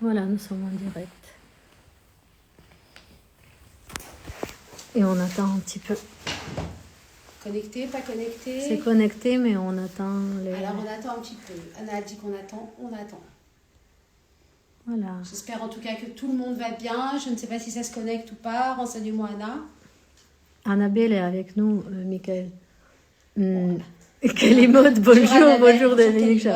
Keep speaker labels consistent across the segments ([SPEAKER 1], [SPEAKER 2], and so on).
[SPEAKER 1] Voilà, nous sommes en direct. Et on attend un petit peu.
[SPEAKER 2] Connecté, pas connecté?
[SPEAKER 1] C'est connecté, mais on attend les...
[SPEAKER 2] Alors on attend un petit peu. Anna a dit qu'on attend, on attend.
[SPEAKER 1] Voilà.
[SPEAKER 2] J'espère en tout cas que tout le monde va bien. Je ne sais pas si ça se connecte ou pas. Renseigne-moi, Anna.
[SPEAKER 1] Annabelle est avec nous, Michael.
[SPEAKER 2] Bon.
[SPEAKER 1] Kélimode, bonjour, bonjour Dominique.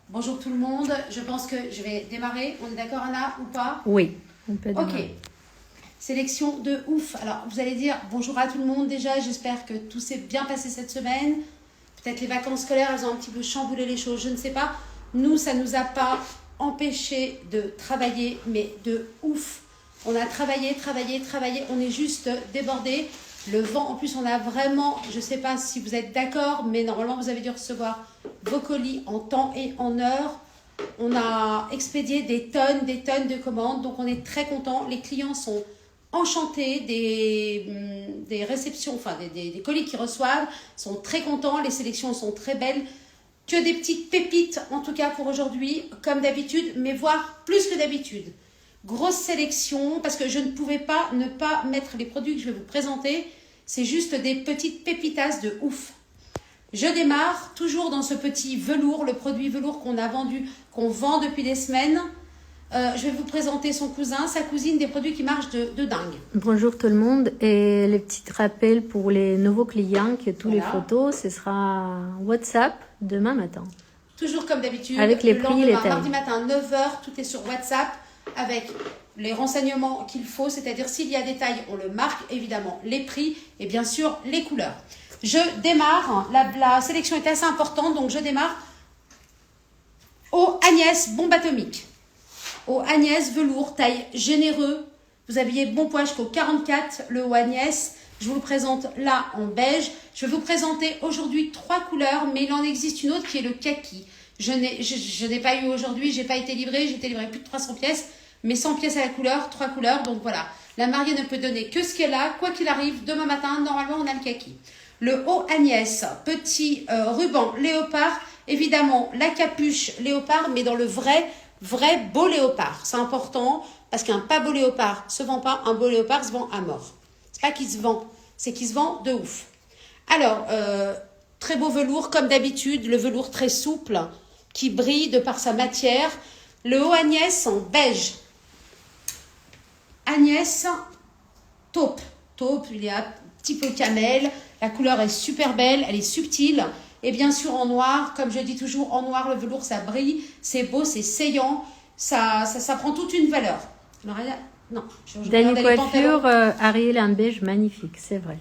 [SPEAKER 2] Bonjour tout le monde. Je pense que je vais démarrer. On est d'accord, Anna, ou pas?
[SPEAKER 1] Oui, on peut démarrer.
[SPEAKER 2] Ok. Sélection de ouf. Alors, vous allez dire bonjour à tout le monde déjà. J'espère que tout s'est bien passé cette semaine. Peut-être les vacances scolaires, elles ont un petit peu chamboulé les choses. Je ne sais pas. Nous, ça ne nous a pas empêché de travailler, mais de ouf. On a travaillé. On est juste débordés. Le vent, en plus, on a vraiment, je ne sais pas si vous êtes d'accord, mais normalement, vous avez dû recevoir vos colis en temps et en heure. On a expédié des tonnes de commandes. Donc, on est très contents. Les clients sont enchantés des réceptions, enfin des colis qu'ils reçoivent, sont très contents, les sélections sont très belles, que des petites pépites en tout cas pour aujourd'hui, comme d'habitude, mais voire plus que d'habitude. Grosse sélection, parce que je ne pouvais pas ne pas mettre les produits que je vais vous présenter, c'est juste des petites pépitas de ouf. Je démarre toujours dans ce petit velours, le produit velours qu'on a vendu, qu'on vend depuis des semaines. Je vais vous présenter son cousin, sa cousine, des produits qui marchent de dingue.
[SPEAKER 1] Bonjour tout le monde et les petits rappels pour les nouveaux clients que toutes les photos, ce sera WhatsApp demain matin.
[SPEAKER 2] Toujours comme d'habitude,
[SPEAKER 1] avec les prix, les tailles.
[SPEAKER 2] Mardi matin 9h, tout est sur WhatsApp avec les renseignements qu'il faut, c'est-à-dire s'il y a des tailles, on le marque évidemment, les prix et bien sûr les couleurs. Je démarre, la sélection est assez importante, donc je démarre au Agnès Bombe Atomique. Au Agnès velours, taille généreux, vous habillez bon poids jusqu'au 44, le haut Agnès. Je vous le présente là en beige. Je vais vous présenter aujourd'hui 3 couleurs, mais il en existe une autre qui est le kaki. Je n'ai pas eu aujourd'hui, j'ai pas été livrée, j'ai été livrée plus de 300 pièces, mais 100 pièces à la couleur, 3 couleurs. Donc voilà, la mariée ne peut donner que ce qu'elle a, quoi qu'il arrive, demain matin, normalement on a le kaki. Le haut Agnès, petit ruban léopard, évidemment la capuche léopard, mais dans le vrai beau léopard. C'est important parce qu'un pas beau léopard se vend pas, un beau léopard se vend à mort. C'est pas qu'il se vend, c'est qu'il se vend de ouf. Alors, très beau velours comme d'habitude, le velours très souple qui brille de par sa matière. Le haut Agnès en beige. Agnès taupe. Taupe, il y a un petit peu camel. La couleur est super belle, elle est subtile. Et bien sûr en noir, comme je dis toujours, en noir, le velours, ça brille, c'est beau, c'est saillant, ça prend toute une valeur. Alors, non,
[SPEAKER 1] Dany Coiffure, Ariel en beige, magnifique, c'est vrai.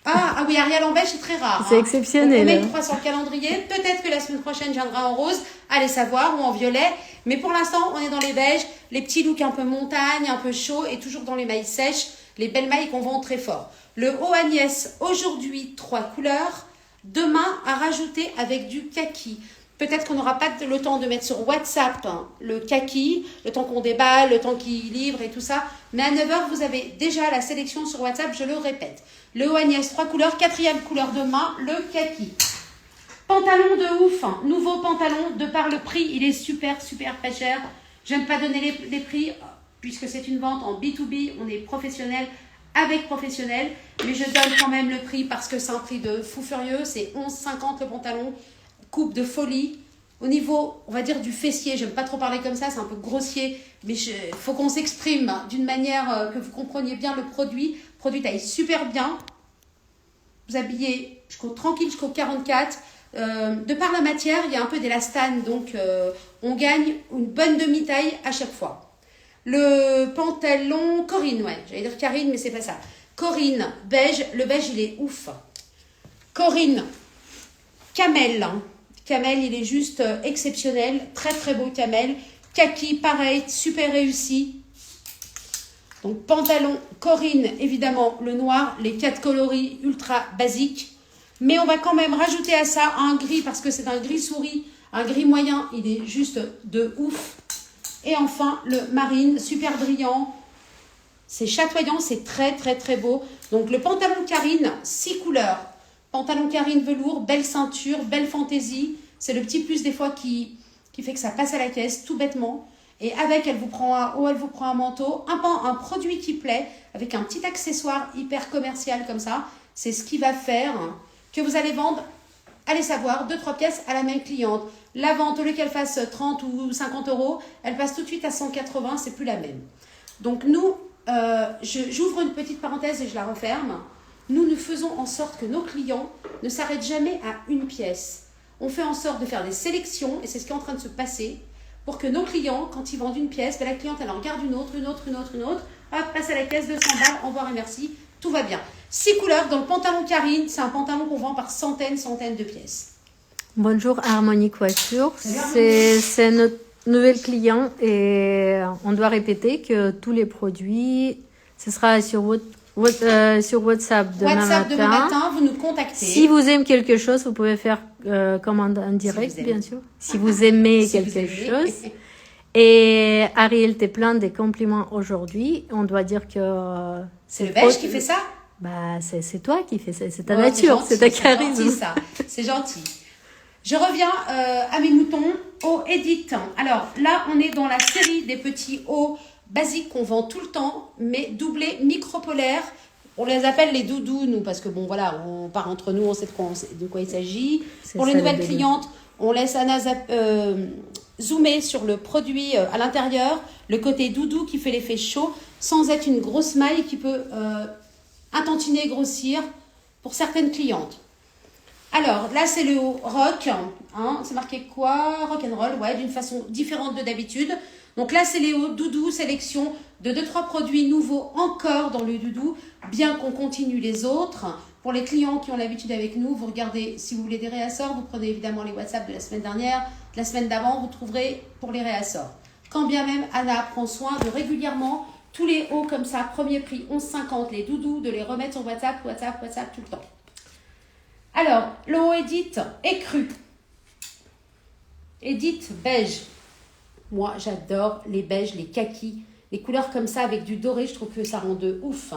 [SPEAKER 2] Ah oui, Ariel en beige, c'est très rare.
[SPEAKER 1] C'est exceptionnel.
[SPEAKER 2] On met une croix sur le calendrier. Peut-être que la semaine prochaine, je viendrai en rose, allez savoir, ou en violet. Mais pour l'instant, on est dans les beiges, les petits looks un peu montagne, un peu chaud, et toujours dans les mailles sèches, les belles mailles qu'on vend très fort. Le haut Agnès, aujourd'hui, 3 couleurs. Demain, à rajouter avec du kaki. Peut-être qu'on n'aura pas le temps de mettre sur WhatsApp le kaki, le temps qu'on déballe, le temps qu'il livre et tout ça. Mais à 9h, vous avez déjà la sélection sur WhatsApp, je le répète. Le haut Agnès, 3 couleurs. 4e couleur demain, le kaki. Pantalon de ouf, nouveau pantalon, de par le prix, il est super pas cher. Je n'aime pas donner les prix, puisque c'est une vente en B2B, on est professionnel avec professionnel, mais je donne quand même le prix parce que c'est un prix de fou furieux, c'est 11,50 le pantalon, coupe de folie. Au niveau, on va dire, du fessier, j'aime pas trop parler comme ça, c'est un peu grossier, mais il faut qu'on s'exprime d'une manière que vous compreniez bien le produit. Le produit taille super bien. Vous habillez tranquille jusqu'au 44. De par la matière, il y a un peu d'élastane, donc on gagne une bonne demi-taille à chaque fois. Le pantalon Corinne, ouais, j'allais dire Karine, mais c'est pas ça. Corinne, beige, le beige il est ouf. Corinne, camel. Camel, il est juste exceptionnel, très beau camel. Kaki, pareil, super réussi. Donc pantalon Corinne, évidemment le noir, les 4 coloris ultra basiques. Mais on va quand même rajouter à ça un gris parce que c'est un gris souris, un gris moyen, il est juste de ouf. Et enfin, le marine, super brillant. C'est chatoyant, c'est très beau. Donc, le pantalon Karine, 6 couleurs. Pantalon Karine velours, belle ceinture, belle fantaisie. C'est le petit plus des fois qui fait que ça passe à la caisse, tout bêtement. Et avec, elle vous prend un haut, elle vous prend un manteau, un produit qui plaît, avec un petit accessoire hyper commercial comme ça. C'est ce qui va faire que vous allez vendre, allez savoir, 2-3 pièces à la même cliente. La vente, au lieu qu'elle fasse 30 ou 50 euros, elle passe tout de suite à 180, c'est plus la même. Donc nous, j'ouvre une petite parenthèse et je la referme. Nous faisons en sorte que nos clients ne s'arrêtent jamais à une pièce. On fait en sorte de faire des sélections, et c'est ce qui est en train de se passer, pour que nos clients, quand ils vendent une pièce, la cliente, elle en regarde une autre, hop, passe à la caisse, 200 balles, au revoir et merci, tout va bien. 6 couleurs dans le pantalon Karine, c'est un pantalon qu'on vend par centaines de pièces.
[SPEAKER 1] Bonjour Harmonie Coiffure, c'est notre nouvel client et on doit répéter que tous les produits, ce sera sur WhatsApp demain matin.
[SPEAKER 2] Vous nous contactez.
[SPEAKER 1] Si vous aimez quelque chose, vous pouvez faire commande en direct, bien sûr. Si vous aimez quelque chose. Et Ariel te plein des compliments aujourd'hui. On doit dire que
[SPEAKER 2] c'est le beige qui fait ça.
[SPEAKER 1] Bah, c'est toi qui fais ça. C'est ta nature, c'est ta charisme.
[SPEAKER 2] C'est gentil, ça. C'est gentil. Je reviens à mes moutons au Edit. Alors là, on est dans la série des petits hauts basiques qu'on vend tout le temps, mais doublés micro-polaires. On les appelle les doudous, nous, parce que bon, voilà, on part entre nous, on sait de quoi il s'agit. Pour les nouvelles clientes, on laisse Anna zoomer sur le produit à l'intérieur, le côté doudou qui fait l'effet chaud, sans être une grosse maille qui peut intantiner et grossir pour certaines clientes. Alors, là, c'est le haut rock. Hein, c'est marqué quoi? Rock and roll, ouais, d'une façon différente de d'habitude. Donc là, c'est les hauts doudou, sélection de 2-3 produits nouveaux encore dans le doudou, bien qu'on continue les autres. Pour les clients qui ont l'habitude avec nous, vous regardez, si vous voulez des réassorts, vous prenez évidemment les WhatsApp de la semaine dernière, de la semaine d'avant, vous trouverez pour les réassorts. Quand bien même, Anna prend soin de régulièrement, tous les hauts comme ça, premier prix, 11,50, les doudous, de les remettre sur WhatsApp tout le temps. Alors, le haut Edit écru. Edit beige. Moi, j'adore les beiges, les kakis, les couleurs comme ça avec du doré, je trouve que ça rend de ouf.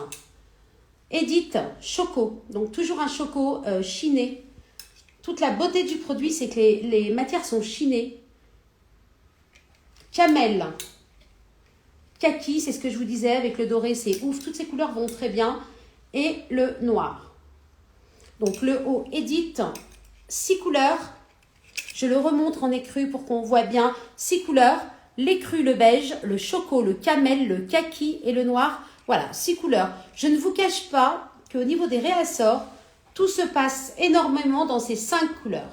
[SPEAKER 2] Edit choco, donc toujours un choco chiné. Toute la beauté du produit, c'est que les matières sont chinées. Camel. Kaki, c'est ce que je vous disais, avec le doré, c'est ouf. Toutes ces couleurs vont très bien. Et le noir. Donc le haut Edit, 6 couleurs. Je le remontre en écru pour qu'on voit bien 6 couleurs. L'écru, le beige, le choco, le camel, le kaki et le noir. Voilà, 6 couleurs. Je ne vous cache pas qu'au niveau des réassorts, tout se passe énormément dans ces 5 couleurs.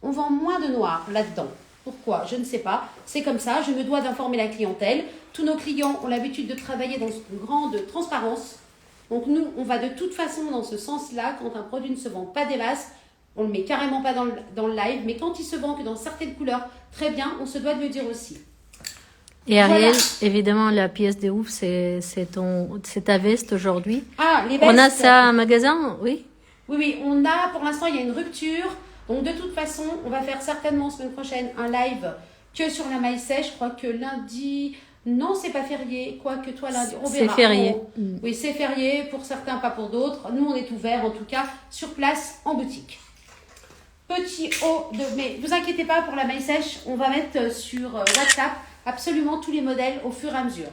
[SPEAKER 2] On vend moins de noir là-dedans. Pourquoi? Je ne sais pas. C'est comme ça. Je me dois d'informer la clientèle. Tous nos clients ont l'habitude de travailler dans une grande transparence. Donc nous, on va de toute façon dans ce sens-là. Quand un produit ne se vend pas des masses, on ne le met carrément pas dans le live. Mais quand il se vend que dans certaines couleurs, très bien, on se doit de le dire aussi.
[SPEAKER 1] Et Ariel, voilà. Évidemment, la pièce de ouf, c'est ta veste aujourd'hui.
[SPEAKER 2] Ah, les vestes.
[SPEAKER 1] On a ça en magasin, oui?
[SPEAKER 2] Oui, on a, pour l'instant, il y a une rupture. Donc de toute façon, on va faire certainement semaine prochaine un live que sur la maille sèche. Je crois que lundi... Non, c'est pas férié. Quoique toi, lundi, on verra.
[SPEAKER 1] C'est férié.
[SPEAKER 2] Oui, c'est férié. Pour certains, pas pour d'autres. Nous, on est ouvert, en tout cas, sur place, en boutique. Petit haut de... Mais ne vous inquiétez pas, pour la maille sèche, on va mettre sur WhatsApp absolument tous les modèles au fur et à mesure.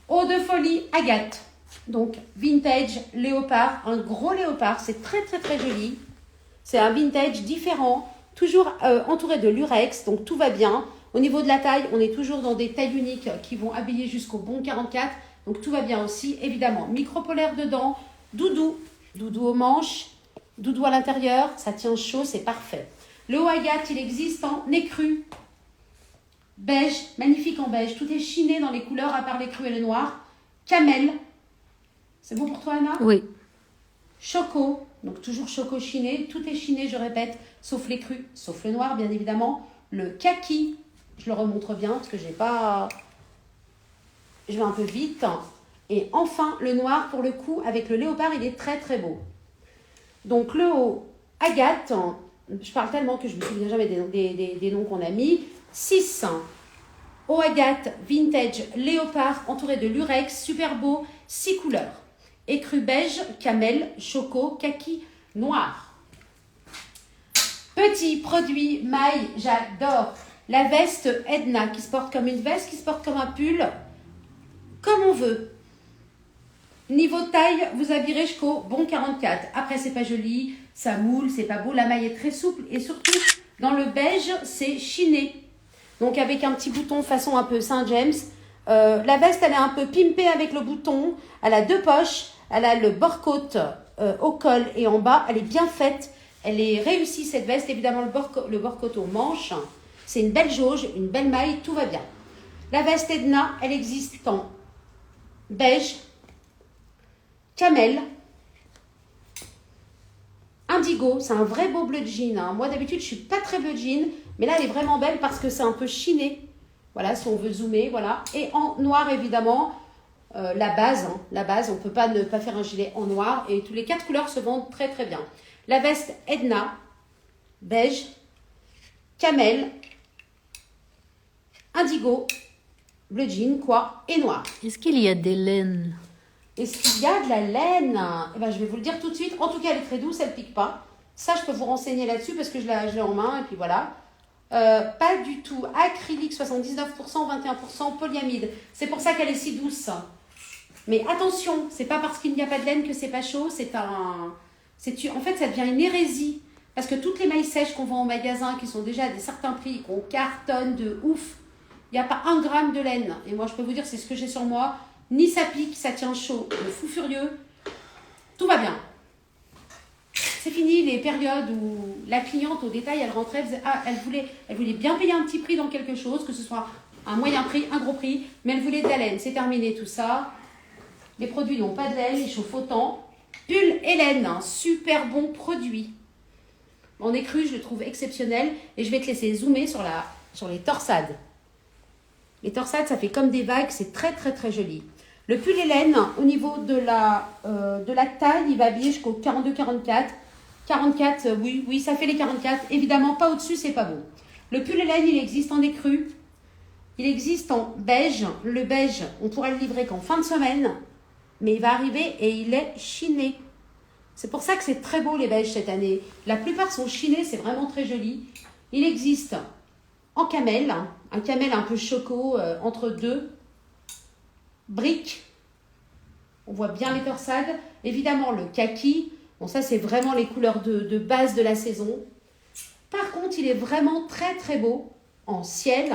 [SPEAKER 2] Haut de folie, Agathe. Donc, vintage, léopard. Un gros léopard. C'est très, très, très joli. C'est un vintage différent. Toujours entouré de lurex. Donc, tout va bien. Au niveau de la taille, on est toujours dans des tailles uniques qui vont habiller jusqu'au bon 44. Donc, tout va bien aussi, évidemment. Micro-polaire dedans. Doudou. Doudou aux manches. Doudou à l'intérieur. Ça tient chaud, c'est parfait. Le haut Agathe, il existe en écru. Beige, magnifique en beige. Tout est chiné dans les couleurs, à part l'écru et le noir. Camel. C'est bon pour toi, Anna?
[SPEAKER 1] Oui.
[SPEAKER 2] Choco. Donc, toujours choco chiné. Tout est chiné, je répète, sauf l'écru, sauf le noir, bien évidemment. Le kaki. Je le remontre bien parce que j'ai pas... Je vais un peu vite. Et enfin, le noir, pour le coup, avec le léopard, il est très, très beau. Donc, le haut Agathe. Je parle tellement que je me souviens jamais des noms qu'on a mis. 6. Haut Agathe, vintage, léopard, entouré de lurex, super beau, 6 couleurs. Écru beige, camel, choco, kaki, noir. Petit produit maille, j'adore. La veste Edna qui se porte comme une veste, qui se porte comme un pull, comme on veut. Niveau taille, vous habillerez jusqu'au bon 44. Après, c'est pas joli, ça moule, c'est pas beau. La maille est très souple et surtout, dans le beige, c'est chiné. Donc, avec un petit bouton façon un peu Saint James. La veste, elle est un peu pimpée avec le bouton. Elle a 2 poches. Elle a le bord-côte au col et en bas. Elle est bien faite. Elle est réussie, cette veste. Évidemment, le bord-côte aux manches. C'est une belle jauge, une belle maille. Tout va bien. La veste Edna, elle existe en beige, camel, indigo, c'est un vrai beau bleu jean. Hein. Moi, d'habitude, je suis pas très bleu jean, mais là, elle est vraiment belle parce que c'est un peu chiné. Voilà, si on veut zoomer, voilà. Et en noir, évidemment, la base, on ne peut pas ne pas faire un gilet en noir. Et tous les 4 couleurs se vendent très, très bien. La veste Edna, beige, camel, indigo, bleu jean, quoi, et noir.
[SPEAKER 1] Est-ce qu'il y a des laines?
[SPEAKER 2] Est-ce qu'il y a de la laine? Eh ben, je vais vous le dire tout de suite. En tout cas, elle est très douce, elle ne pique pas. Ça, je peux vous renseigner là-dessus parce que je l'ai en main et puis voilà. Pas du tout. Acrylique 79%, 21% polyamide. C'est pour ça qu'elle est si douce. Mais attention, c'est pas parce qu'il n'y a pas de laine que c'est pas chaud. En fait, ça devient une hérésie. Parce que toutes les mailles sèches qu'on vend au magasin, qui sont déjà à certains prix, qu'on cartonne de ouf, il n'y a pas 1 gramme de laine. Et moi, je peux vous dire, c'est ce que j'ai sur moi. Ni ça pique, ça tient chaud, le fou furieux. Tout va bien. C'est fini les périodes où la cliente au détail, elle rentrait, elle voulait bien payer un petit prix dans quelque chose, que ce soit un moyen prix, un gros prix, mais elle voulait de la laine. C'est terminé tout ça. Les produits n'ont pas de laine, ils chauffent autant. Pull et laine, un super bon produit. En écru, je le trouve exceptionnel et je vais te laisser zoomer sur les torsades. Les torsades, ça fait comme des vagues, c'est très très très joli. Le pull et laine, au niveau de la taille, il va habiller jusqu'au 42-44. 44, oui, ça fait les 44. Évidemment, pas au-dessus, c'est pas bon. Le pull et laine, il existe en écru. Il existe en beige. Le beige, on pourra le livrer qu'en fin de semaine. Mais il va arriver et il est chiné. C'est pour ça que c'est très beau les beiges cette année. La plupart sont chinés, c'est vraiment très joli. Il existe en camel, un camel un peu choco entre 2. Brique, on voit bien les torsades. Évidemment, le kaki, bon ça c'est vraiment les couleurs de base de la saison. Par contre, il est vraiment très très beau en ciel.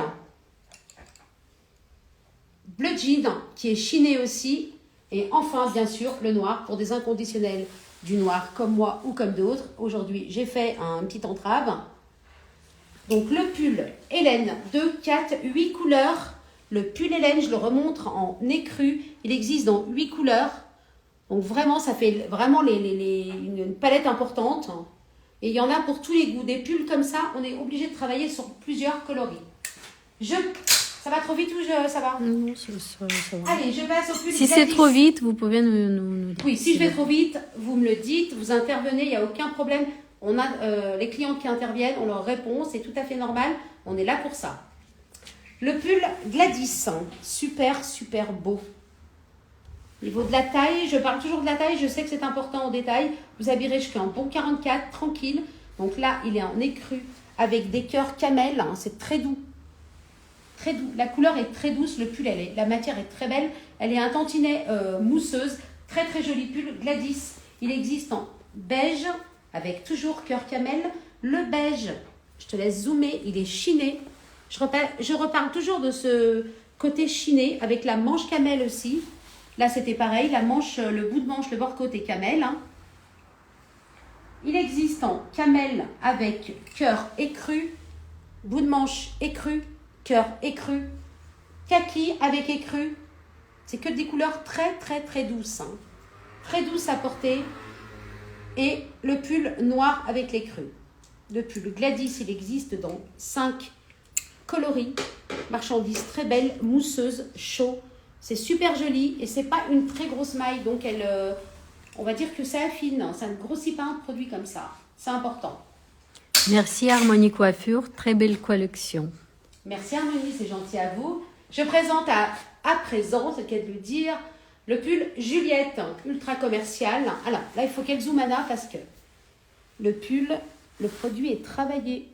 [SPEAKER 2] Bleu jean, qui est chiné aussi. Et enfin, bien sûr, le noir pour des inconditionnels du noir comme moi ou comme d'autres. Aujourd'hui, j'ai fait un petit entrave. Donc le pull Hélène, 2, 4, 8 couleurs. Le pull Hélène, je le remontre en écru. Il existe dans 8 couleurs. Donc vraiment, ça fait vraiment une palette importante. Et il y en a pour tous les goûts. Des pulls comme ça, on est obligé de travailler sur plusieurs coloris. Ça va trop vite ou ça va?
[SPEAKER 1] Non, ça va.
[SPEAKER 2] Allez, je passe au pull.
[SPEAKER 1] Si c'est trop vite, vous pouvez nous dire.
[SPEAKER 2] Oui, si je vais trop vite, vous me le dites, vous intervenez, il n'y a aucun problème. On a les clients qui interviennent, on leur répond, c'est tout à fait normal. On est là pour ça. Le pull Gladys, super, super beau. Au niveau de la taille, je parle toujours de la taille, je sais que c'est important en détail. Vous habillerez jusqu'à un bon 44, tranquille. Donc là, il est en écru avec des cœurs camel, c'est très doux. Très doux. La couleur est très douce, le pull, la matière est très belle. Elle est un tantinet mousseuse, très très joli pull Gladys. Il existe en beige avec toujours cœur camel. Le beige, je te laisse zoomer, il est chiné. Je reparle toujours de ce côté chiné avec la manche camel aussi. Là, c'était pareil, la manche, le bout de manche, le bord côté camel. Il existe en camel avec cœur écru, bout de manche écru, cœur écru, kaki avec écru. C'est que des couleurs très très très douces. Très douces à porter. Et le pull noir avec l'écru. Le pull Gladys, il existe dans 5 coloris. Marchandise très belle, mousseuse, chaud. C'est super joli et c'est pas une très grosse maille. Donc on va dire que ça affine. Ça ne grossit pas un produit comme ça. C'est important.
[SPEAKER 1] Merci Harmonie Coiffure, très belle collection.
[SPEAKER 2] Merci Harmonie, c'est gentil à vous. Je présente à présent, c'est le cas de le dire, le pull Juliette, ultra commercial. Alors là, il faut qu'elle zoome Anna parce que le pull, le produit est travaillé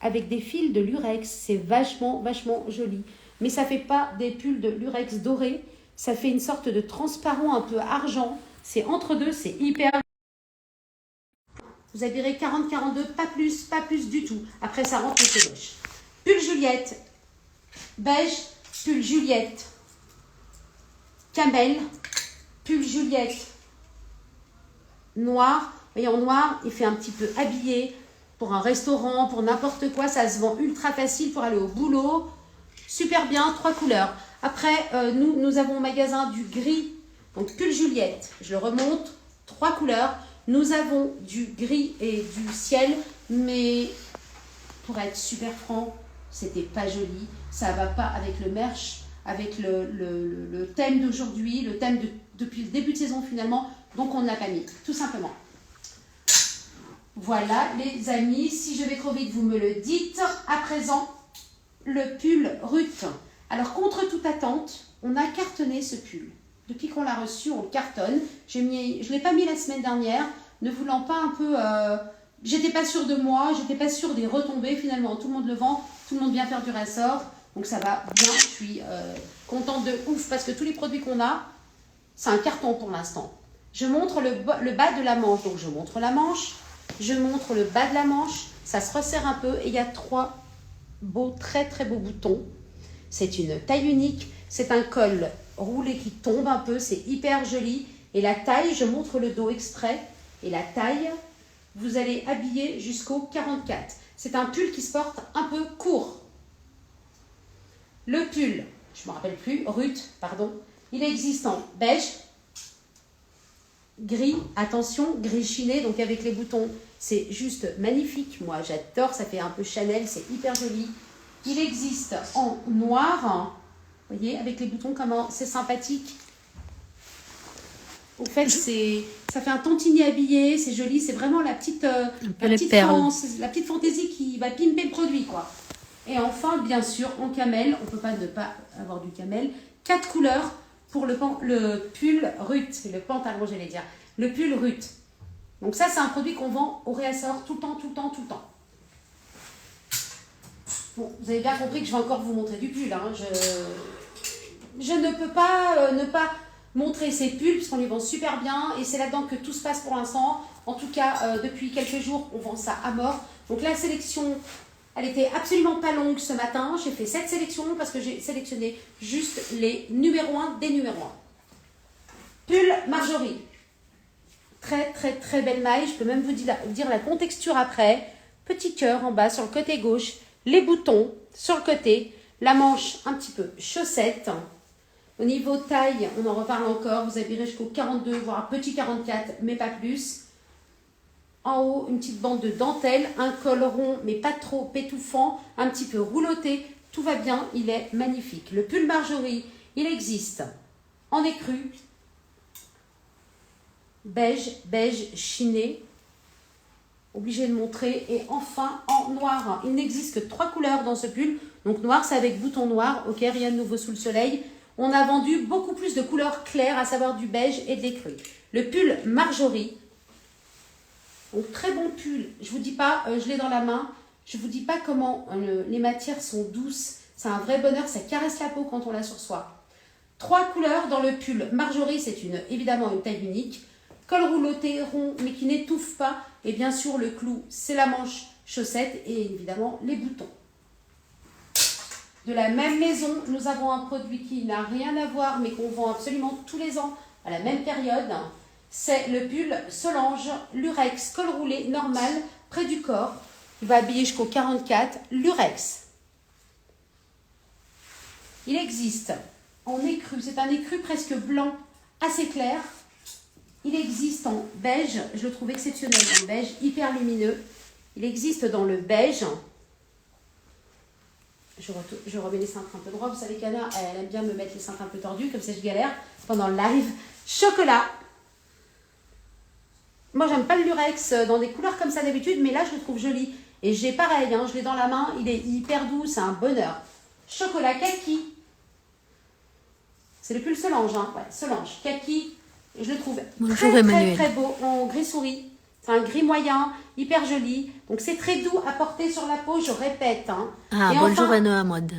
[SPEAKER 2] avec des fils de lurex. C'est vachement, vachement joli. Mais ça fait pas des pulls de lurex doré. Ça fait une sorte de transparent un peu argent. C'est entre deux, c'est hyper... Vous habillerez 40-42, pas plus du tout. Après, ça rentre, c'est moche. Pull Juliette, beige, pull Juliette, camel, pull Juliette, noir. Vous voyez, en noir, il fait un petit peu habillé pour un restaurant, pour n'importe quoi. Ça se vend ultra facile pour aller au boulot. Super bien, 3 couleurs. Après, nous avons au magasin du gris, donc pull Juliette. Je le remonte, 3 couleurs. Nous avons du gris et du ciel, mais pour être super franc, c'était pas joli. Ça va pas avec le merch, avec le thème d'aujourd'hui, le thème depuis le début de saison finalement. Donc on ne l'a pas mis, tout simplement. Voilà les amis, si je vais trop vite, vous me le dites. À présent, le pull Ruth. Alors contre toute attente, on a cartonné ce pull. Depuis qu'on l'a reçu, on le cartonne. Je ne l'ai pas mis la semaine dernière, ne voulant pas un peu... j'étais pas sûre de moi, j'étais pas sûre des retombées. Finalement, tout le monde le vend, tout le monde vient faire du ressort. Donc ça va bien, je suis contente de ouf parce que tous les produits qu'on a, c'est un carton pour l'instant. Je montre le bas de la manche. Donc je montre la manche, je montre le bas de la manche. Ça se resserre un peu et il y a 3 beaux, très très beaux boutons. C'est une taille unique, c'est un col roulé qui tombe un peu, c'est hyper joli. Et la taille, je montre le dos exprès. Et la taille, vous allez habiller jusqu'au 44. C'est un pull qui se porte un peu court. Le pull, je ne me rappelle plus, Ruth, pardon. Il existe en beige, gris, attention, gris chiné, donc avec les boutons. C'est juste magnifique, moi j'adore, ça fait un peu Chanel, c'est hyper joli. Il existe en noir, vous voyez, avec les boutons, comment c'est sympathique. Au fait, ça fait un tantinet habillé, c'est joli, c'est vraiment la petite fantaisie qui va pimper le produit, quoi. Et enfin, bien sûr, en camel, on ne peut pas ne pas avoir du camel. 4 couleurs pour le pull Ruth, le pantalon, j'allais dire, le pull Ruth. Donc ça, c'est un produit qu'on vend au réassort tout le temps. Bon, vous avez bien compris que je vais encore vous montrer du pull. Hein. Je ne peux pas ne pas montrer ces pulls puisqu'on les vend super bien et c'est là-dedans que tout se passe pour l'instant. En tout cas, depuis quelques jours, on vend ça à mort. Donc la sélection, elle était absolument pas longue ce matin. J'ai fait 7 sélections parce que j'ai sélectionné juste les numéros 1 des numéros 1. Pull Marjorie. Très très très belle maille. Je peux même vous dire la contexture après. Petit cœur en bas sur le côté gauche. Les boutons sur le côté. La manche un petit peu chaussette. Au niveau taille, on en reparle encore. Vous habillerez jusqu'au 42, voire petit 44, mais pas plus. En haut, une petite bande de dentelle. Un col rond, mais pas trop étouffant. Un petit peu rouloté. Tout va bien. Il est magnifique. Le pull Marjorie, il existe en écru. Beige chiné, obligé de montrer, et enfin en noir. Il n'existe que 3 couleurs dans ce pull, donc noir c'est avec bouton noir, ok, rien de nouveau sous le soleil. On a vendu beaucoup plus de couleurs claires, à savoir du beige et de l'écru. Le pull Marjorie, donc très bon pull, je vous dis pas, je l'ai dans la main, je vous dis pas comment les matières sont douces, c'est un vrai bonheur, ça caresse la peau quand on l'a sur soi. 3 couleurs dans le pull Marjorie, c'est évidemment une taille unique. Col rouloté rond mais qui n'étouffe pas. Et bien sûr, le clou, c'est la manche chaussette et évidemment les boutons. De la même maison, nous avons un produit qui n'a rien à voir mais qu'on vend absolument tous les ans à la même période. C'est le pull Solange Lurex, col roulé normal près du corps. Il va habiller jusqu'au 44, Lurex. Il existe en écru, c'est un écru presque blanc, assez clair. Il existe en beige, je le trouve exceptionnel, en beige, hyper lumineux. Il existe dans le beige. Je remets les cintres un peu droits. Vous savez qu'Anna, elle aime bien me mettre les cintres un peu tordus, comme ça je galère pendant le live. Chocolat. Moi, j'aime pas le lurex dans des couleurs comme ça d'habitude, mais là, je le trouve joli. Et j'ai pareil, hein, je l'ai dans la main, il est hyper doux, c'est un bonheur. Chocolat kaki. C'est le pull Solange, hein. Ouais, Solange, kaki. Je le trouve très beau en gris souris. C'est un gris moyen, hyper joli. Donc, c'est très doux à porter sur la peau, je répète. Hein.
[SPEAKER 1] Ah,
[SPEAKER 2] et
[SPEAKER 1] bonjour
[SPEAKER 2] enfin,
[SPEAKER 1] Eno à mode.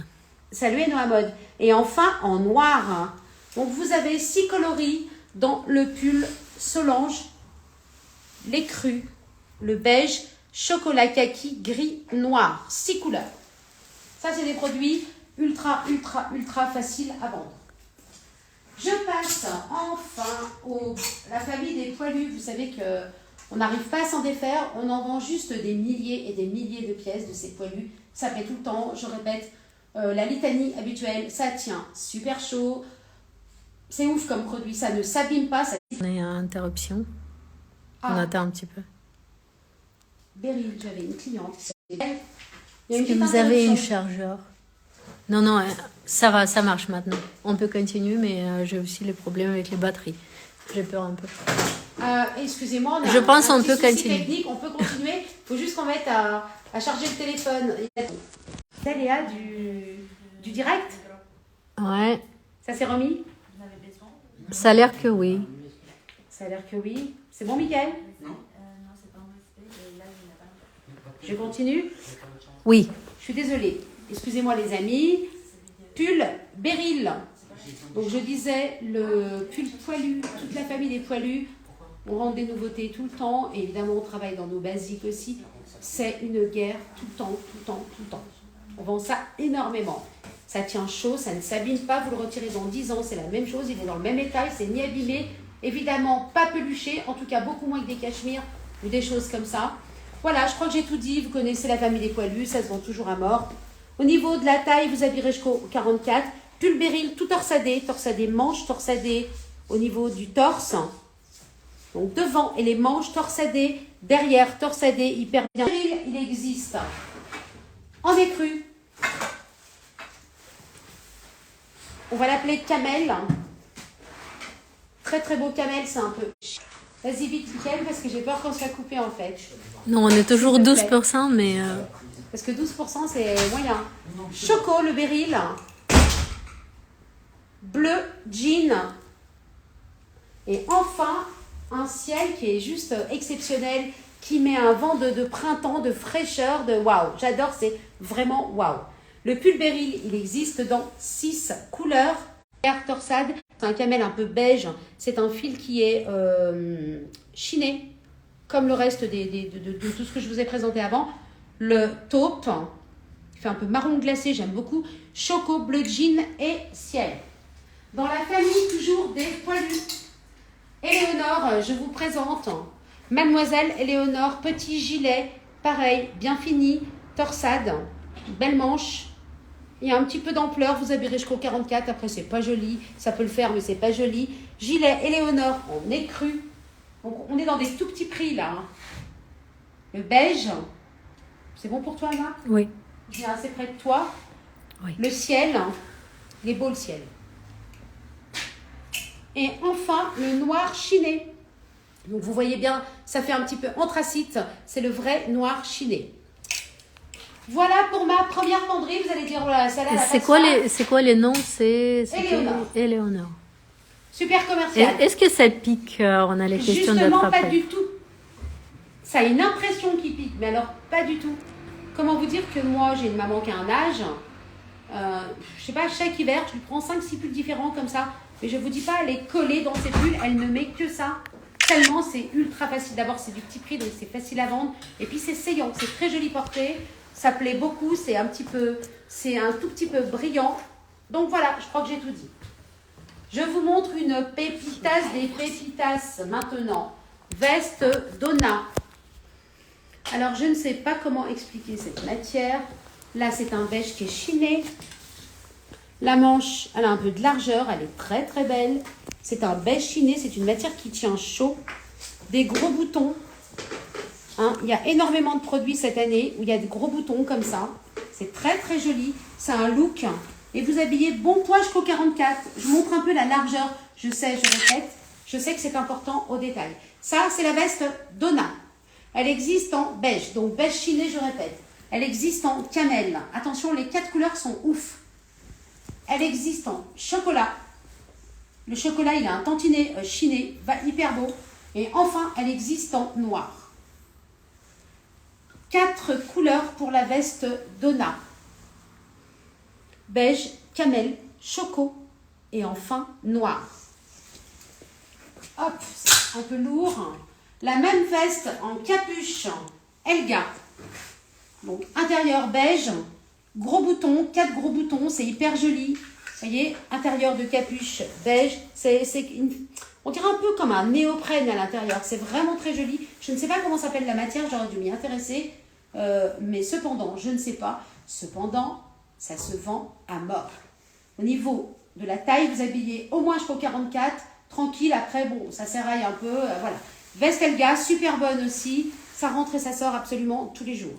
[SPEAKER 2] Salut Eno à mode. Et enfin, en noir. Hein. Donc, vous avez 6 coloris dans le pull Solange, l'écru, le beige, chocolat kaki, gris, noir. 6 couleurs. Ça, c'est des produits ultra faciles à vendre. Je passe enfin la famille des poilus. Vous savez qu'on n'arrive pas à s'en défaire. On en vend juste des milliers et des milliers de pièces de ces poilus. Ça fait tout le temps. Je répète, la litanie habituelle, ça tient super chaud. C'est ouf comme produit. Ça ne s'abîme pas. Ça...
[SPEAKER 1] On est à interruption. On attend un petit peu.
[SPEAKER 2] Beryl, j'avais une cliente. Il y a
[SPEAKER 1] Est-ce que vous avez une chargeur? Non, non, ça va, ça marche maintenant. On peut continuer, mais j'ai aussi les problèmes avec les batteries. J'ai peur un peu.
[SPEAKER 2] Excusez-moi,
[SPEAKER 1] je pense qu'on peut continuer.
[SPEAKER 2] Technique, on peut continuer. Il faut juste qu'on mette à charger le téléphone. C'est Léa du direct?
[SPEAKER 1] Ouais.
[SPEAKER 2] Ça s'est remis?
[SPEAKER 1] Ça a l'air que oui.
[SPEAKER 2] Ça a l'air que oui. C'est bon, Mickaël? Non, c'est pas en je continue?
[SPEAKER 1] Oui.
[SPEAKER 2] Je suis désolée. Excusez-moi les amis. Pull Beryl. Donc je disais le pull poilu, toute la famille des poilus. On rentre des nouveautés tout le temps. Et évidemment, on travaille dans nos basiques aussi. C'est une guerre tout le temps. On vend ça énormément. Ça tient chaud, ça ne s'abîme pas. Vous le retirez dans 10 ans, c'est la même chose. Il est dans le même état, il s'est ni abîmé. Évidemment, pas peluché. En tout cas, beaucoup moins que des cachemires ou des choses comme ça. Voilà, je crois que j'ai tout dit. Vous connaissez la famille des poilus, ça se vend toujours à mort. Au niveau de la taille, vous habillerez jusqu'au 44. Pull Beryl, tout torsadé manches torsadées au niveau du torse. Donc devant et les manches torsadées, derrière torsadé, hyper bien. Beryl, il existe en écru. On va l'appeler camel. Très très beau camel, c'est un peu... Vas-y vite, Mickaël, parce que j'ai peur qu'on soit coupé en fait.
[SPEAKER 1] Non, on est toujours 12%, mais...
[SPEAKER 2] Parce que 12%, c'est moyen. Choco, le Beryl. Bleu, jean. Et enfin, un ciel qui est juste exceptionnel, qui met un vent de printemps, de fraîcheur, de waouh. J'adore, c'est vraiment waouh. Le pull Beryl, il existe dans 6 couleurs. Torsade, c'est un camel un peu beige. C'est un fil qui est chiné, comme le reste de tout ce que je vous ai présenté avant. Le taupe, il fait un peu marron glacé, j'aime beaucoup. Choco, bleu jean et ciel. Dans la famille toujours des poilus. Éléonore, je vous présente Mademoiselle Éléonore, petit gilet, pareil, bien fini, torsade, belle manche. Il y a un petit peu d'ampleur, vous habillerez jusqu'au 44, après c'est pas joli, ça peut le faire mais c'est pas joli. Gilet Éléonore en écru. Donc on est dans des tout petits prix là. Hein. Le beige, c'est bon pour toi Anna?
[SPEAKER 1] Oui.
[SPEAKER 2] Je viens assez près de toi.
[SPEAKER 1] Oui.
[SPEAKER 2] Le ciel, il est beau le ciel. Et enfin, le noir chiné. Donc vous voyez bien, ça fait un petit peu anthracite. C'est le vrai noir chiné. Voilà pour ma première penderie. Vous allez dire, voilà, celle-là,
[SPEAKER 1] c'est quoi les noms? C'est
[SPEAKER 2] Éléonore. Super commercial.
[SPEAKER 1] Est-ce que ça pique? On a les questions
[SPEAKER 2] Justement,
[SPEAKER 1] d'être après.
[SPEAKER 2] pas du tout. Ça a une impression qui pique, mais alors pas du tout. Comment vous dire que moi, j'ai une maman qui a un âge. Je sais pas, chaque hiver, je lui prends 5-6 pulls différents comme ça. Mais je vous dis pas, elle est collée dans ses pulls, elle ne met que ça. Tellement c'est ultra facile. D'abord, c'est du petit prix, donc c'est facile à vendre. Et puis c'est saillant, c'est très joli porté. Ça plaît beaucoup, c'est un tout petit peu brillant. Donc voilà, je crois que j'ai tout dit. Je vous montre une pépitas des pépitas maintenant. Veste Donna. Alors, je ne sais pas comment expliquer cette matière. Là, c'est un beige qui est chiné. La manche, elle a un peu de largeur, elle est très très belle. C'est un beige chiné, c'est une matière qui tient chaud. Des gros boutons. Hein, il y a énormément de produits cette année où il y a des gros boutons comme ça. C'est très très joli. C'est un look. Et vous habillez bon poids jusqu'au 44. Je vous montre un peu la largeur. Je sais, je répète. Je sais que c'est important au détail. Ça, c'est la veste Donna. Elle existe en beige. Donc beige chiné, je répète. Elle existe en camel. Attention, les 4 couleurs sont ouf. Elle existe en chocolat. Le chocolat, il a un tantinet chiné, va hyper beau. Et enfin, elle existe en noir. 4 couleurs pour la veste Donna. Beige, camel, choco et enfin noir. Hop, c'est un peu lourd. La même veste en capuche, Elga. Donc, intérieur beige, gros boutons, 4 gros boutons, c'est hyper joli. Vous voyez, intérieur de capuche beige, on dirait un peu comme un néoprène à l'intérieur. C'est vraiment très joli. Je ne sais pas comment s'appelle la matière, j'aurais dû m'y intéresser. Mais cependant, je ne sais pas. Cependant, ça se vend à mort. Au niveau de la taille, vous habillez au moins jusqu'au 44. Tranquille, après, bon, ça s'éraille un peu. Voilà. Veste Elga, super bonne aussi. Ça rentre et ça sort absolument tous les jours.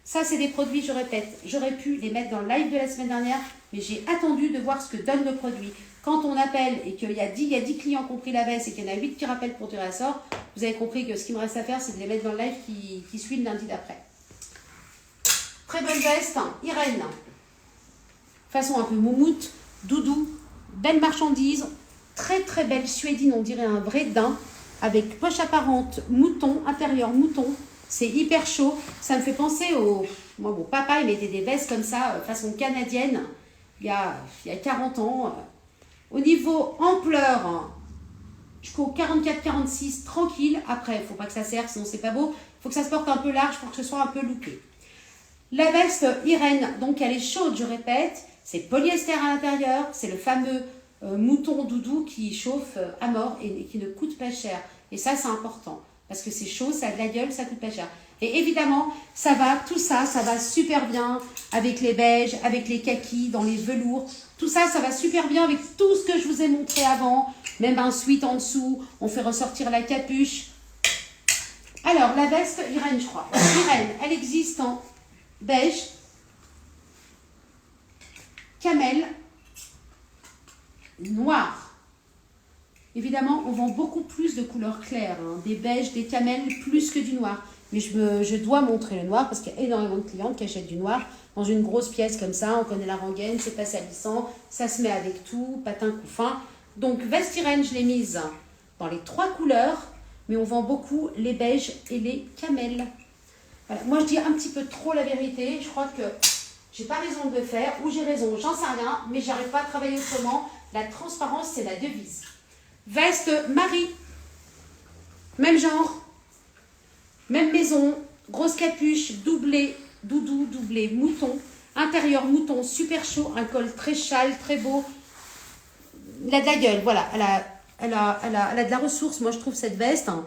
[SPEAKER 2] Ça, c'est des produits, je répète, j'aurais pu les mettre dans le live de la semaine dernière, mais j'ai attendu de voir ce que donne le produit. Quand on appelle et qu'il y a 10 clients qui ont pris la veste et qu'il y en a 8 qui rappellent pour tirer à sort, vous avez compris que ce qu'il me reste à faire, c'est de les mettre dans le live qui suit le lundi d'après. Très bonne veste, Irène. Façon un peu moumoute, doudou, belle marchandise, très très belle suédine, on dirait un vrai daim, avec poche apparente, mouton, intérieur mouton. C'est hyper chaud. Ça me fait penser au... Moi, mon papa, il mettait des vestes comme ça, façon canadienne, il y a 40 ans. Au niveau ampleur, jusqu'au 44-46, tranquille. Après, il ne faut pas que ça serre, sinon c'est pas beau. Il faut que ça se porte un peu large pour que ce soit un peu looké. La veste Irène, donc elle est chaude, je répète. C'est polyester à l'intérieur. C'est le fameux mouton doudou qui chauffe à mort et qui ne coûte pas cher. Et ça, c'est important. Parce que c'est chaud, ça a de la gueule, ça coûte pas cher. Et évidemment, ça va, tout ça, ça va super bien avec les beiges, avec les kakis, dans les velours. Tout ça, ça va super bien avec tout ce que je vous ai montré avant. Même un sweat en dessous, on fait ressortir la capuche. Alors, la veste Irène, je crois. Irène, elle existe en beige, camel, noir. Évidemment, on vend beaucoup plus de couleurs claires, hein, des beiges, des camels, plus que du noir. Mais je dois montrer le noir parce qu'il y a énormément de clientes qui achètent du noir dans une grosse pièce comme ça. On connaît la rengaine, c'est pas salissant, ça se met avec tout, patin coup fin. Donc, veste Irène, je l'ai mise dans les 3 couleurs, mais on vend beaucoup les beiges et les camels. Voilà. Moi, je dis un petit peu trop la vérité. Je crois que j'ai pas raison de le faire, ou j'ai raison, j'en sais rien, mais j'arrive pas à travailler autrement. La transparence, c'est la devise. Veste Marie, même genre, même maison, grosse capuche, doublé, doudou, doublé, mouton, intérieur mouton, super chaud, un col très châle, très beau. Elle a de la gueule, voilà, elle a de la ressource, moi je trouve cette veste, hein,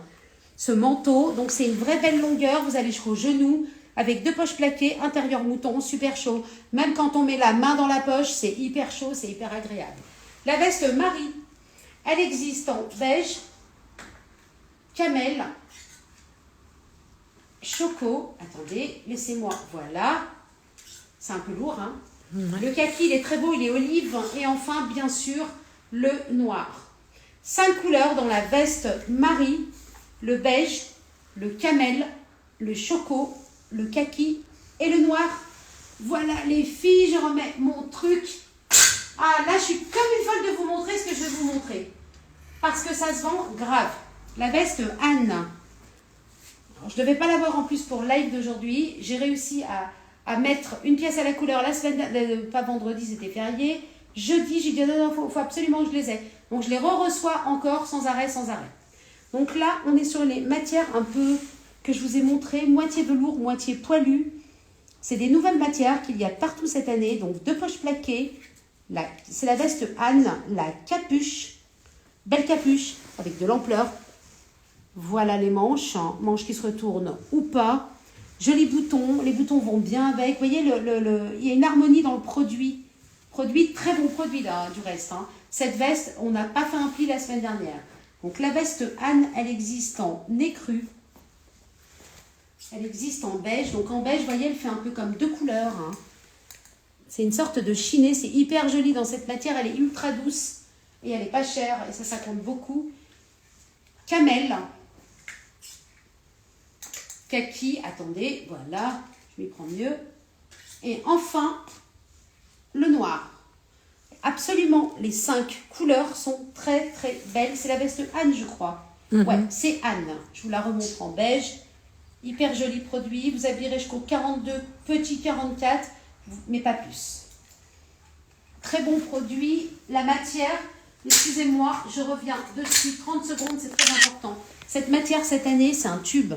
[SPEAKER 2] ce manteau, donc c'est une vraie belle longueur, vous allez jusqu'au genou, avec 2 poches plaquées, intérieur mouton, super chaud. Même quand on met la main dans la poche, c'est hyper chaud, c'est hyper agréable. La veste Marie, elle existe en beige, camel, choco. Attendez, laissez-moi, voilà. C'est un peu lourd, hein. Le kaki, il est très beau, il est olive. Et enfin, bien sûr, le noir. 5 couleurs dans la veste Marie, le beige, le camel, le choco, le kaki et le noir. Voilà les filles, je remets mon truc. Ah, là, je suis comme une folle de vous montrer ce que je vais vous montrer. Parce que ça se vend grave. La veste Anne. Alors, je ne devais pas l'avoir en plus pour live d'aujourd'hui. J'ai réussi à mettre une pièce à la couleur la semaine, pas vendredi, c'était férié. Jeudi, j'ai dit non, faut absolument que je les ai. Donc, je les reçois encore sans arrêt, sans arrêt. Donc là, on est sur les matières un peu que je vous ai montré, moitié velours, moitié poilu. C'est des nouvelles matières qu'il y a partout cette année. Donc, 2 poches plaquées. C'est la veste Anne, la capuche, belle capuche avec de l'ampleur. Voilà les manches, hein, manches qui se retournent ou pas. Jolis boutons, les boutons vont bien avec. Vous voyez, il y a une harmonie dans le produit. Très bon produit là, du reste. Hein. Cette veste, on n'a pas fait un pli la semaine dernière. Donc la veste Anne, elle existe en écru. Elle existe en beige. Donc en beige, vous voyez, elle fait un peu comme 2 couleurs. Hein. C'est une sorte de chiné, c'est hyper joli dans cette matière, elle est ultra douce et elle n'est pas chère et ça compte beaucoup. Camel, kaki, attendez, voilà, je m'y prends mieux. Et enfin, le noir. Absolument, les 5 couleurs sont très très belles. C'est la veste Anne, je crois. Ouais, c'est Anne. Je vous la remontre en beige. Hyper joli produit. Vous habillerez jusqu'au 42, petit 44, mais pas plus. Très bon produit. La matière, excusez-moi, je reviens dessus 30 secondes, c'est très important. Cette matière, cette année, c'est un tube.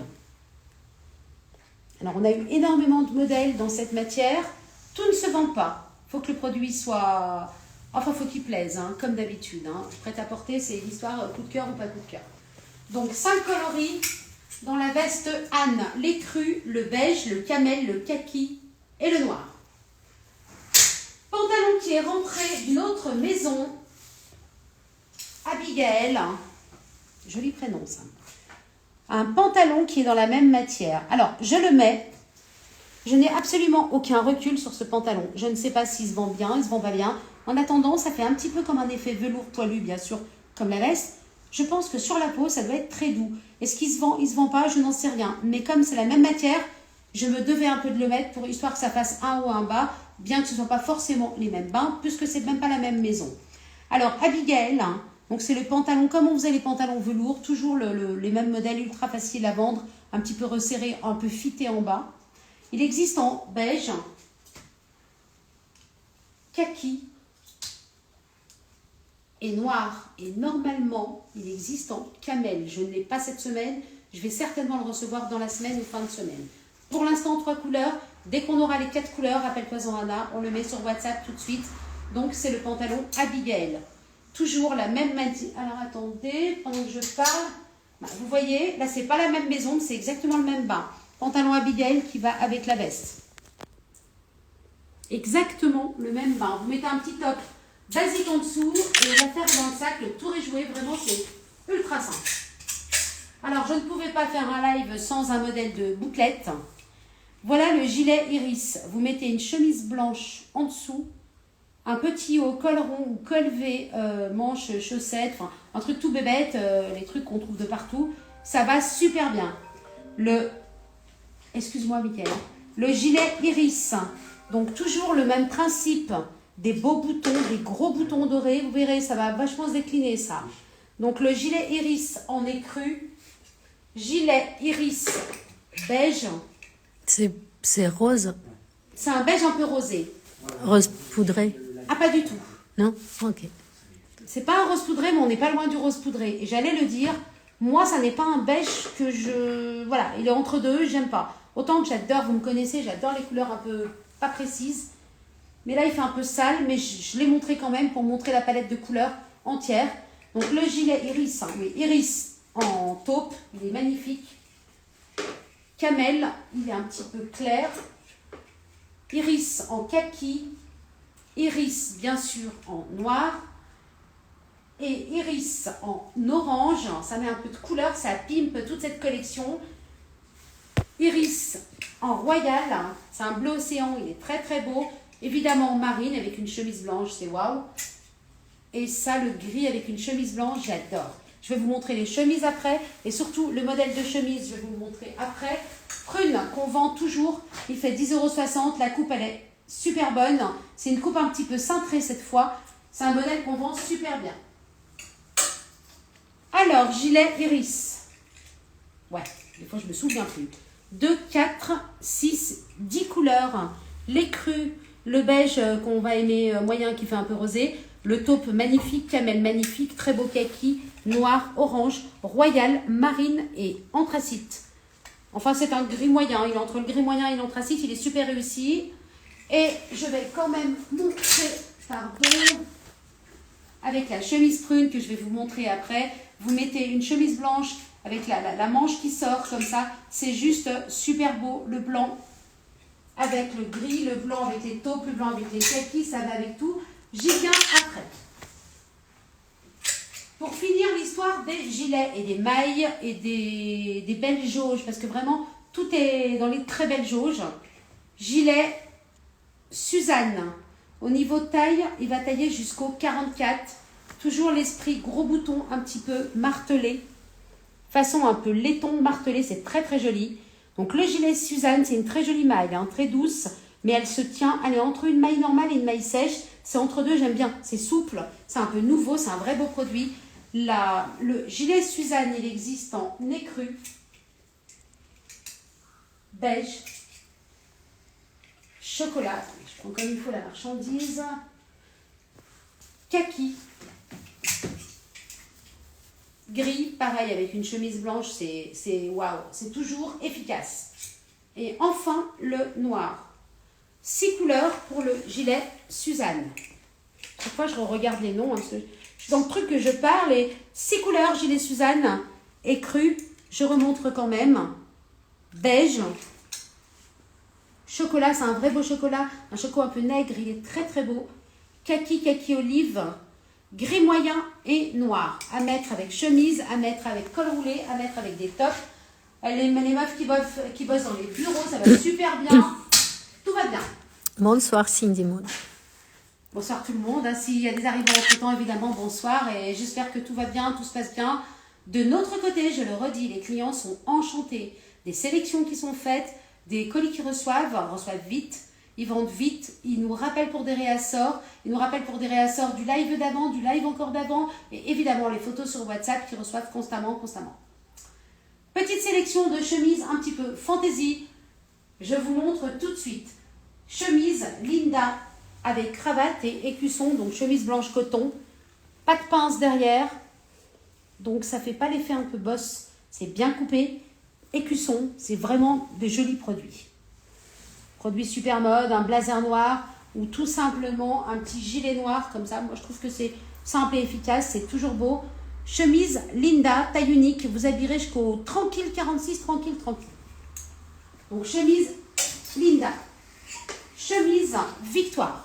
[SPEAKER 2] Alors, on a eu énormément de modèles dans cette matière. Tout ne se vend pas. Il faut que le produit soit... Enfin, il faut qu'il plaise, hein, comme d'habitude. Hein. Prêt à porter, c'est une histoire coup de cœur ou pas coup de cœur. Donc, 5 coloris dans la veste Anne. L'écru, le beige, le camel, le kaki et le noir. Pantalon qui est rentré d'une autre maison. Abigail. Joli prénom, ça. Un pantalon qui est dans la même matière. Alors, je le mets. Je n'ai absolument aucun recul sur ce pantalon. Je ne sais pas s'il se vend bien, il se vend pas bien. En attendant, ça fait un petit peu comme un effet velours poilu, bien sûr, comme la veste. Je pense que sur la peau, ça doit être très doux. Est-ce qu'il se vend, il se vend pas, je n'en sais rien. Mais comme c'est la même matière, je me devais un peu de le mettre pour histoire que ça fasse un haut, un bas, bien que ce ne soit pas forcément les mêmes bains, puisque c'est même pas la même maison. Alors, Abigail, hein, donc c'est le pantalon, comme on faisait les pantalons velours, toujours les mêmes modèles ultra faciles à vendre, un petit peu resserré, un peu fité en bas. Il existe en beige, kaki et noir. Et normalement, il existe en camel. Je ne l'ai pas cette semaine. Je vais certainement le recevoir dans la semaine ou fin de semaine. Pour l'instant, 3 couleurs. Dès qu'on aura les 4 couleurs, appelle-toi Anna, on le met sur WhatsApp tout de suite. Donc, c'est le pantalon Abigail. Toujours la même matière. Alors, attendez, pendant que je parle. Vous voyez, là, c'est pas la même maison, c'est exactement le même bain. Pantalon Abigail qui va avec la veste. Exactement le même bain. Vous mettez un petit top basique en dessous et l'affaire dans le sac, le tour est joué. Vraiment, c'est ultra simple. Alors, je ne pouvais pas faire un live sans un modèle de bouclette. Voilà le gilet Iris. Vous mettez une chemise blanche en dessous, un petit haut col rond ou col V, manches, chaussettes, enfin, un truc tout bébête, les trucs qu'on trouve de partout. Ça va super bien. Excuse-moi, Mickaël. Le gilet Iris. Donc, toujours le même principe. Des beaux boutons, des gros boutons dorés. Vous verrez, ça va vachement se décliner, ça. Donc, le gilet Iris en écru. Gilet Iris beige.
[SPEAKER 1] C'est rose.
[SPEAKER 2] C'est un beige un peu rosé.
[SPEAKER 1] Rose poudré.
[SPEAKER 2] Ah, pas du tout.
[SPEAKER 1] Non? Ok.
[SPEAKER 2] C'est pas un rose poudré, mais on n'est pas loin du rose poudré. Et j'allais le dire, moi, ça n'est pas un beige que je... Voilà, il est entre deux, j'aime pas. Autant que j'adore, vous me connaissez, j'adore les couleurs un peu pas précises. Mais là, il fait un peu sale, mais je l'ai montré quand même pour montrer la palette de couleurs entière. Donc, le gilet Iris, hein, oui, Iris en taupe, il est magnifique. Camel, il est un petit peu clair. Iris en kaki. Iris, bien sûr, en noir. Et Iris en orange. Ça met un peu de couleur, ça pimpe toute cette collection. Iris en royal. C'est un bleu océan, il est très très beau. Évidemment en marine avec une chemise blanche, c'est waouh. Et ça, le gris avec une chemise blanche, j'adore. Je vais vous montrer les chemises après. Et surtout, le modèle de chemise, je vais vous le montrer après. Prune, qu'on vend toujours. Il fait 10,60 €. La coupe, elle est super bonne. C'est une coupe un petit peu cintrée cette fois. C'est un modèle qu'on vend super bien. Alors, gilet Iris. Ouais, des fois, je me souviens plus. 2, 4, 6, 10 couleurs. L'écru, le beige qu'on va aimer moyen qui fait un peu rosé. Le taupe magnifique, camel magnifique, très beau kaki, noir, orange, royal, marine et anthracite. Enfin, c'est un gris moyen. Il est entre le gris moyen et l'anthracite. Il est super réussi. Et je vais quand même montrer, pardon, avec la chemise prune que je vais vous montrer après. Vous mettez une chemise blanche avec la manche qui sort comme ça. C'est juste super beau. Le blanc avec le gris, le blanc avec les taupes, le blanc avec les kakis, ça va avec tout. J'y viens après. Pour finir l'histoire des gilets et des mailles et des belles jauges, parce que vraiment, tout est dans les très belles jauges. Gilet Suzanne. Au niveau taille, il va tailler jusqu'au 44. Toujours l'esprit gros bouton un petit peu martelé. Façon un peu laiton martelé, c'est très très joli. Donc le gilet Suzanne, c'est une très jolie maille, hein, très douce. Mais elle se tient, elle est entre une maille normale et une maille sèche. C'est entre deux, j'aime bien. C'est souple, c'est un peu nouveau, c'est un vrai beau produit. Le gilet Suzanne, il existe en écru. beige, chocolat, je prends comme il faut la marchandise, kaki, gris, pareil avec une chemise blanche, c'est waouh, c'est toujours efficace. Et enfin le noir. 6 couleurs pour le gilet Suzanne. Chaque fois je regarde les noms, hein, parce que je suis dans le truc que je parle, et 6 couleurs gilet Suzanne, écru, je remontre quand même, beige, chocolat, c'est un vrai beau chocolat, un chocolat un peu nègre, il est très très beau, kaki olive, gris moyen et noir, à mettre avec chemise, à mettre avec col roulé, à mettre avec des tops. Les meufs qui bossent dans les bureaux, ça va super bien, tout va bien.
[SPEAKER 1] Bonsoir Cindy Maud.
[SPEAKER 2] Bonsoir tout le monde, s'il y a des arrivants entre temps évidemment bonsoir, et j'espère que tout va bien, tout se passe bien. De notre côté, je le redis, les clients sont enchantés des sélections qui sont faites, des colis qu'ils reçoivent vite, ils vendent vite, ils nous rappellent pour des réassorts, du live d'avant, du live encore d'avant, et évidemment les photos sur WhatsApp qu'ils reçoivent constamment. Petite sélection de chemises un petit peu fantaisie, je vous montre tout de suite. Chemise Linda avec cravate et écusson, donc chemise blanche coton, pas de pince derrière, donc ça fait pas l'effet un peu bosse, c'est bien coupé. Écusson, c'est vraiment des jolis produits. Produits super mode, un blazer noir ou tout simplement un petit gilet noir comme ça. Moi, je trouve que c'est simple et efficace, c'est toujours beau. Chemise Linda, taille unique, vous habillerez jusqu'au tranquille 46, tranquille. Donc, chemise Linda. Chemise Victoire.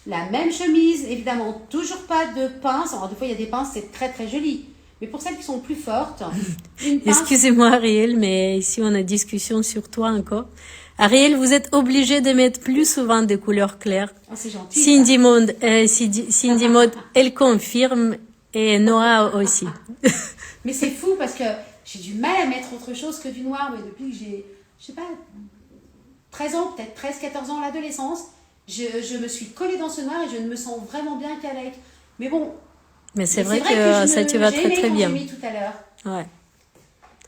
[SPEAKER 2] La même chemise, évidemment, toujours pas de pince. Alors, des fois, il y a des pinces, c'est très très joli. Mais pour celles qui sont plus fortes, une pince...
[SPEAKER 1] Excusez-moi Ariel, mais ici on a discussion sur toi encore. Ariel, vous êtes obligée de mettre plus souvent des couleurs claires.
[SPEAKER 2] Oh, c'est gentil.
[SPEAKER 1] Cindy Maud, elle confirme, et Noah aussi.
[SPEAKER 2] Mais c'est fou parce que j'ai du mal à mettre autre chose que du noir. Mais depuis que j'ai, je sais pas, 13 ans, peut-être 13-14 ans, l'adolescence, je me suis collée dans ce noir et je ne me sens vraiment bien qu'avec. Mais bon...
[SPEAKER 1] Mais c'est vrai que ça te va très très bien.
[SPEAKER 2] J'ai mis tout à l'heure.
[SPEAKER 1] Ouais.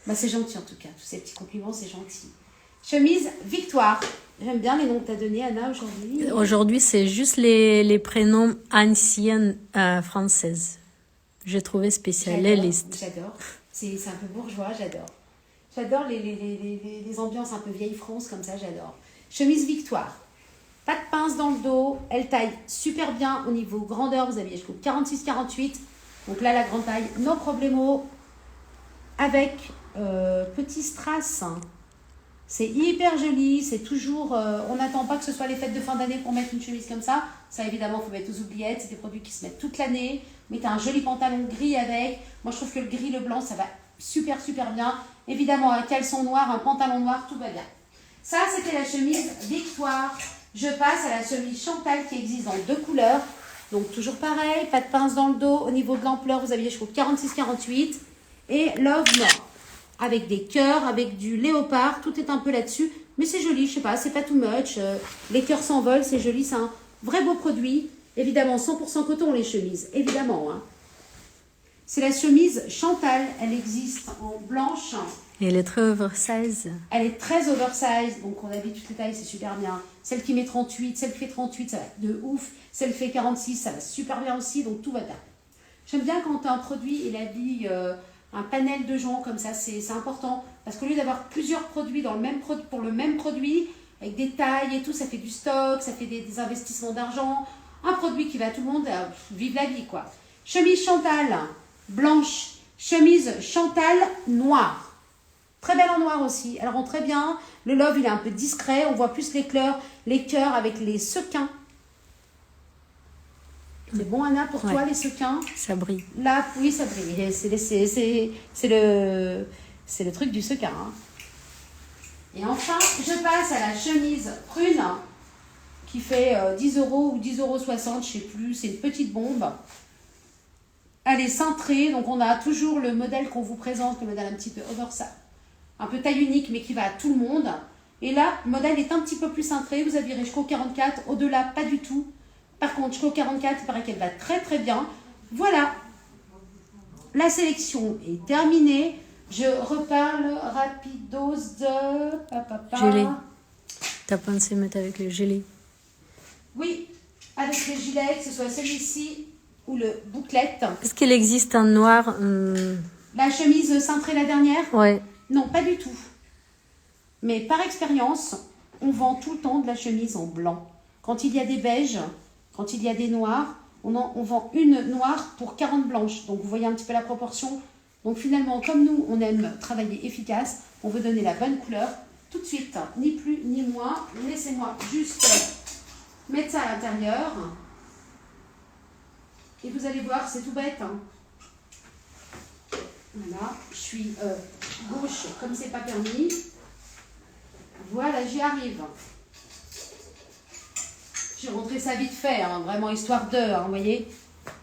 [SPEAKER 2] Bah, c'est gentil en tout cas, tous ces petits compliments, c'est gentil. Chemise Victoire. J'aime bien les noms que tu as donnés, Anna, aujourd'hui.
[SPEAKER 1] Aujourd'hui, c'est juste les prénoms anciennes françaises. J'ai trouvé spécial, les listes.
[SPEAKER 2] J'adore. C'est un peu bourgeois, j'adore. J'adore les ambiances un peu vieille France comme ça, j'adore. Chemise Victoire. Pas de pince dans le dos, elle taille super bien au niveau grandeur, vous avez jusqu'au 46-48, donc là la grande taille, no problemo, avec petit strass, c'est hyper joli, c'est toujours, on n'attend pas que ce soit les fêtes de fin d'année pour mettre une chemise comme ça évidemment il faut mettre aux oubliettes, c'est des produits qui se mettent toute l'année, mettez un joli pantalon gris avec, moi je trouve que le gris, le blanc ça va super bien, évidemment un caleçon noir, un pantalon noir, tout va bien. Ça c'était la chemise Victoire. Je passe à la chemise Chantal qui existe dans 2 couleurs. Donc toujours pareil, pas de pince dans le dos. Au niveau de l'ampleur, vous avez jusqu'au 46-48. Et Love More. Avec des cœurs, avec du léopard. Tout est un peu là-dessus. Mais c'est joli, je sais pas, c'est pas too much. Les cœurs s'envolent, c'est joli. C'est un vrai beau produit. Évidemment, 100% coton les chemises. Évidemment. Hein. C'est la chemise Chantal. Elle existe en blanche.
[SPEAKER 1] Et elle est très oversize.
[SPEAKER 2] Elle est très oversize, donc on habille toutes les tailles, c'est super bien. Celle qui met 38, celle qui fait 38, ça va de ouf. Celle qui fait 46, ça va super bien aussi, donc tout va bien. J'aime bien quand un produit, il habille un panel de gens comme ça, c'est important. Parce qu'au lieu d'avoir plusieurs produits pour le même produit, avec des tailles et tout, ça fait du stock, ça fait des investissements d'argent. Un produit qui va à tout le monde vivre la vie, quoi. Chemise Chantal, blanche. Chemise Chantal, noire. Très belle en noir aussi, elle rend très bien. Le love, il est un peu discret, on voit plus les cœurs avec les sequins. C'est bon, Anna, pour toi, les sequins?
[SPEAKER 1] Ça brille.
[SPEAKER 2] Là, oui, ça brille. C'est le truc du sequin. Hein. Et enfin, je passe à la chemise prune qui fait 10 € ou 10,60 €, je sais plus. C'est une petite bombe. Elle est cintrée, donc on a toujours le modèle qu'on vous présente, le modèle un petit peu oversize. Un peu taille unique, mais qui va à tout le monde. Et là, le modèle est un petit peu plus cintré. Vous habillerez jusqu'au 44. Au-delà, pas du tout. Par contre, jusqu'au 44, il paraît qu'elle va très très bien. Voilà. La sélection est terminée. Je reparle rapidos de...
[SPEAKER 1] Gelé. T'as pensé mettre avec le gelé?
[SPEAKER 2] Oui, avec le gilet, que ce soit celui-ci ou le bouclette.
[SPEAKER 1] Est-ce qu'il existe un noir
[SPEAKER 2] La chemise cintrée la dernière?
[SPEAKER 1] Ouais.
[SPEAKER 2] Non, pas du tout. Mais par expérience, on vend tout le temps de la chemise en blanc. Quand il y a des beiges, quand il y a des noirs, on vend une noire pour 40 blanches. Donc vous voyez un petit peu la proportion. Donc finalement, comme nous, on aime travailler efficace, on veut donner la bonne couleur tout de suite, ni plus ni moins. Laissez-moi juste mettre ça à l'intérieur. Et vous allez voir, c'est tout bête. Hein. Voilà, je suis gauche comme c'est pas permis. Voilà, j'y arrive. J'ai rentré ça vite fait, hein, vraiment histoire de, hein, vous voyez.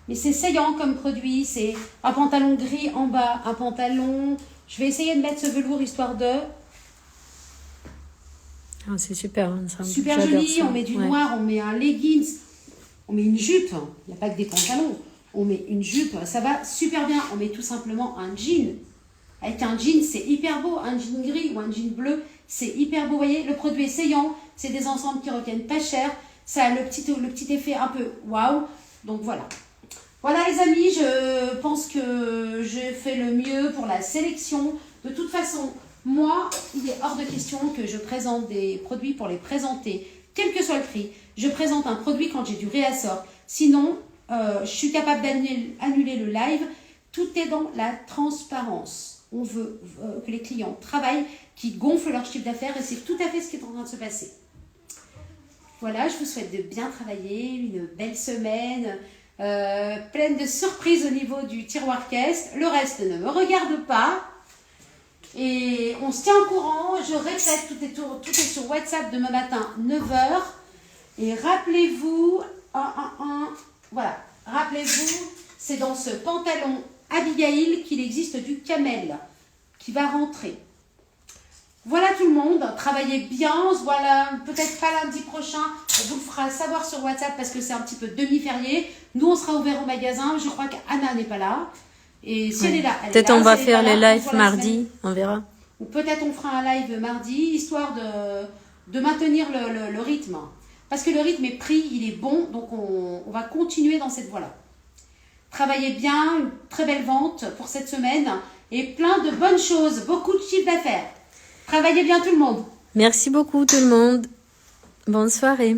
[SPEAKER 2] Mais c'est saillant comme produit, c'est un pantalon gris en bas, un pantalon... Je vais essayer de mettre ce velours histoire de...
[SPEAKER 1] Oh, c'est super. Hein, ça.
[SPEAKER 2] Super joli, on met du noir, on met un leggings, on met une jupe. Il n'y a pas que des pantalons. On met une jupe, ça va super bien. On met tout simplement un jean. Avec un jean, c'est hyper beau. Un jean gris ou un jean bleu, c'est hyper beau. Vous voyez, le produit est saillant. C'est des ensembles qui reviennent pas cher. Ça a le petit effet un peu waouh. Donc voilà. Voilà les amis, je pense que j'ai fait le mieux pour la sélection. De toute façon, moi, il est hors de question que je présente des produits pour les présenter, quel que soit le prix. Je présente un produit quand j'ai du réassort. Sinon, je suis capable d'annuler le live. Tout est dans la transparence. On veut que les clients travaillent, qu'ils gonflent leur chiffre d'affaires et c'est tout à fait ce qui est en train de se passer. Voilà, je vous souhaite de bien travailler, une belle semaine, pleine de surprises au niveau du tiroir caisse. Le reste ne me regarde pas. Et on se tient au courant. Je répète, tout est sur WhatsApp demain matin, 9h. Et rappelez-vous, voilà, rappelez-vous, c'est dans ce pantalon Abigail qu'il existe du camel qui va rentrer. Voilà tout le monde, travaillez bien, on se voit là, peut-être pas lundi prochain, on vous le fera savoir sur WhatsApp parce que c'est un petit peu demi-férié. Nous on sera ouvert au magasin, je crois qu'Anna n'est pas là. Et si elle est là, elle est là.
[SPEAKER 1] Peut-être on va
[SPEAKER 2] Si elle est
[SPEAKER 1] faire
[SPEAKER 2] pas
[SPEAKER 1] les
[SPEAKER 2] là,
[SPEAKER 1] lives
[SPEAKER 2] on fera la
[SPEAKER 1] mardi,
[SPEAKER 2] semaine.
[SPEAKER 1] on verra.
[SPEAKER 2] Ou peut-être on fera un live mardi, histoire de maintenir le rythme. Parce que le rythme est pris, il est bon, donc on va continuer dans cette voie-là. Travaillez bien, une très belle vente pour cette semaine et plein de bonnes choses, beaucoup de chiffre d'affaires. Travaillez bien tout le monde.
[SPEAKER 1] Merci beaucoup tout le monde. Bonne soirée.